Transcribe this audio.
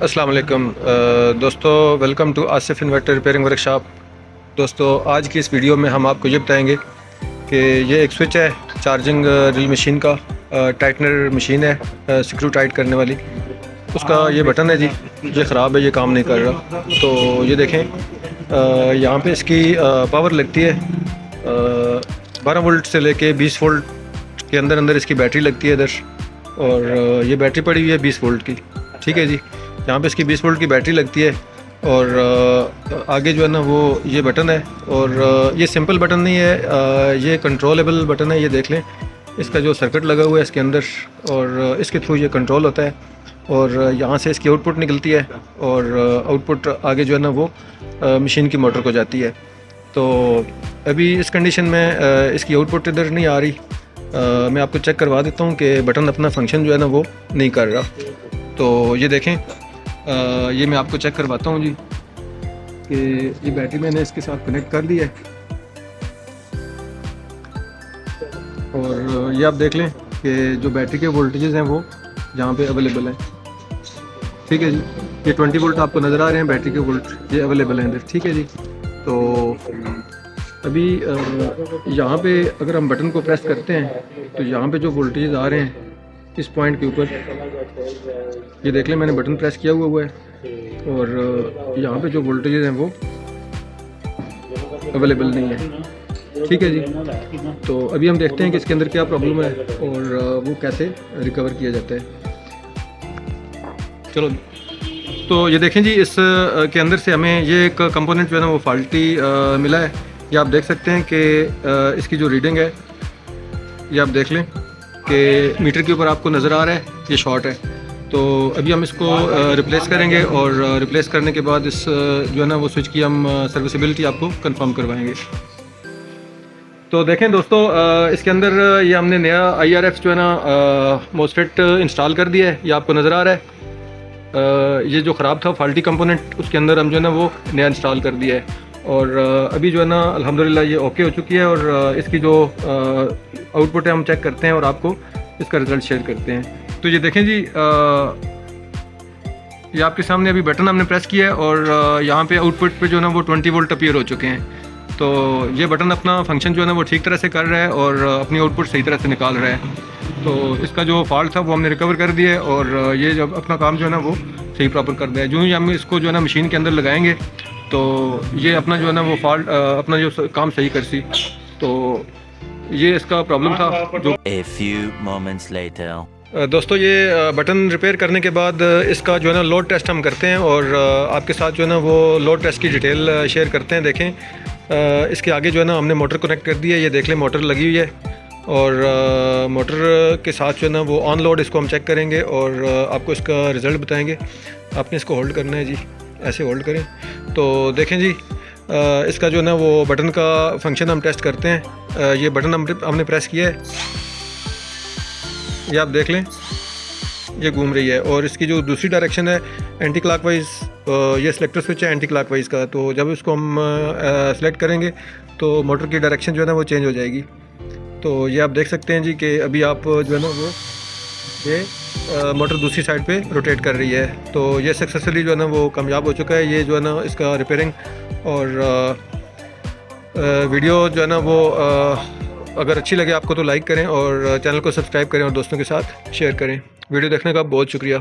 अस्सलाम वालेकुम दोस्तों, welcome to Asif inverter repairing workshop. दोस्तों, आज की इस वीडियो में हम आपको ये बताएंगे कि ये एक स्विच है चार्जिंग ड्रिल मशीन का, टाइटनर मशीन है स्क्रू टाइट करने वाली। उसका ये बटन है जी, ये ख़राब है, ये काम नहीं कर रहा। तो ये देखें, यहाँ पे इसकी पावर लगती है 12 वोल्ट से लेके 20 वोल्ट के अंदर अंदर इसकी बैटरी लगती है इधर। और ये बैटरी पड़ी हुई है 20 वोल्ट की, ठीक है जी। यहाँ पे इसकी 20 वोल्ट की बैटरी लगती है और आगे जो है ना वो ये बटन है। और ये सिंपल बटन नहीं है, ये कंट्रोलेबल बटन है। ये देख लें, इसका जो सर्किट लगा हुआ है इसके अंदर, और इसके थ्रू ये कंट्रोल होता है। और यहाँ से इसकी आउटपुट निकलती है और आउटपुट आगे जो है ना वो मशीन की मोटर को जाती है। तो अभी इस कंडीशन में इसकी आउटपुट इधर नहीं आ रही। मैं आपको चेक करवा देता हूँ कि बटन अपना फंक्शन जो है ना वो नहीं कर रहा। तो ये देखें, ये मैं आपको चेक करवाता हूँ जी कि ये बैटरी मैंने इसके साथ कनेक्ट कर दी है। और ये आप देख लें कि जो बैटरी के वोल्टेजेस हैं वो यहाँ पे अवेलेबल हैं, ठीक है जी। ये 20 वोल्ट आपको नज़र आ रहे हैं, बैटरी के वोल्ट ये अवेलेबल हैं इधर, ठीक है जी। तो अभी यहाँ पे अगर हम बटन को प्रेस करते हैं तो यहाँ पे जो वोल्टेजेस आ रहे हैं इस पॉइंट के ऊपर, ये देख लें, मैंने बटन प्रेस किया हुआ है और यहाँ पे जो वोल्टेजेस हैं वो अवेलेबल नहीं है, ठीक है जी। तो अभी हम देखते हैं कि इसके अंदर क्या प्रॉब्लम है और वो कैसे रिकवर किया जाता है। चलो, तो ये देखें जी, इस के अंदर से हमें ये एक कंपोनेंट जो है ना वो फॉल्टी मिला है। ये आप देख सकते हैं कि इसकी जो रीडिंग है ये आप देख लें कि मीटर के ऊपर आपको नज़र आ रहा है ये शॉर्ट है। तो अभी हम इसको रिप्लेस करेंगे और रिप्लेस करने के बाद इस जो है ना वो स्विच की हम सर्विसिबिलिटी आपको कंफर्म करवाएंगे। तो देखें दोस्तों, इसके अंदर ये हमने नया IRF जो है ना मोसफेट इंस्टॉल कर दिया है, ये आपको नज़र आ रहा है। ये जो ख़राब था फॉल्टी कंपोनेंट, उसके अंदर हम जो है ना वो नया इंस्टॉल कर दिया है। और अभी जो है ना अल्हम्दुलिल्लाह ये ओके हो चुकी है। और इसकी जो आउटपुट है हम चेक करते हैं और आपको इसका रिज़ल्ट शेयर करते हैं। तो ये देखें जी, ये आपके सामने अभी बटन हमने प्रेस किया है और यहाँ पे आउटपुट पे जो है ना वो 20 वोल्ट अपीयर हो चुके हैं। तो ये बटन अपना फंक्शन जो है ना वो ठीक तरह से कर रहा है और अपनी आउटपुट सही तरह से निकाल रहा है। तो इसका जो फॉल्ट था वो हमने रिकवर कर दिया है और ये जब अपना काम जो है ना वो सही प्रॉपर कर दिया है। जो ही हम इसको जो है ना मशीन के अंदर लगाएंगे तो ये अपना जो है ना वो फॉल्ट अपना जो काम सही कर सी। तो ये इसका प्रॉब्लम था। जो A few moments later. दोस्तों, ये बटन रिपेयर करने के बाद इसका जो है ना लोड टेस्ट हम करते हैं और आपके साथ जो है ना वो लोड टेस्ट की डिटेल शेयर करते हैं। देखें, इसके आगे जो है ना हमने मोटर कनेक्ट कर दी है, ये देख लें मोटर लगी हुई है। और मोटर के साथ जो है ना वो ऑन लोड इसको हम चेक करेंगे और आपको इसका रिज़ल्ट बताएंगे। आपने इसको होल्ड करना है जी, ऐसे होल्ड करें। तो देखें जी, इसका जो है ना वो बटन का फंक्शन हम टेस्ट करते हैं। ये बटन हमने प्रेस किया है, ये आप देख लें, ये घूम रही है। और इसकी जो दूसरी डायरेक्शन है एंटी क्लॉकवाइज, ये सिलेक्टर स्विच है एंटी क्लॉकवाइज का। तो जब इसको हम सेलेक्ट करेंगे तो मोटर की डायरेक्शन जो है ना वो चेंज हो जाएगी। तो ये आप देख सकते हैं जी कि अभी आप जो है ना वो ये मोटर दूसरी साइड पे रोटेट कर रही है। तो ये सक्सेसफुली जो है ना वो कामयाब हो चुका है। ये जो है ना इसका रिपेयरिंग और वीडियो जो है ना वो अगर अच्छी लगे आपको तो लाइक करें और चैनल को सब्सक्राइब करें और दोस्तों के साथ शेयर करें। वीडियो देखने का बहुत शुक्रिया।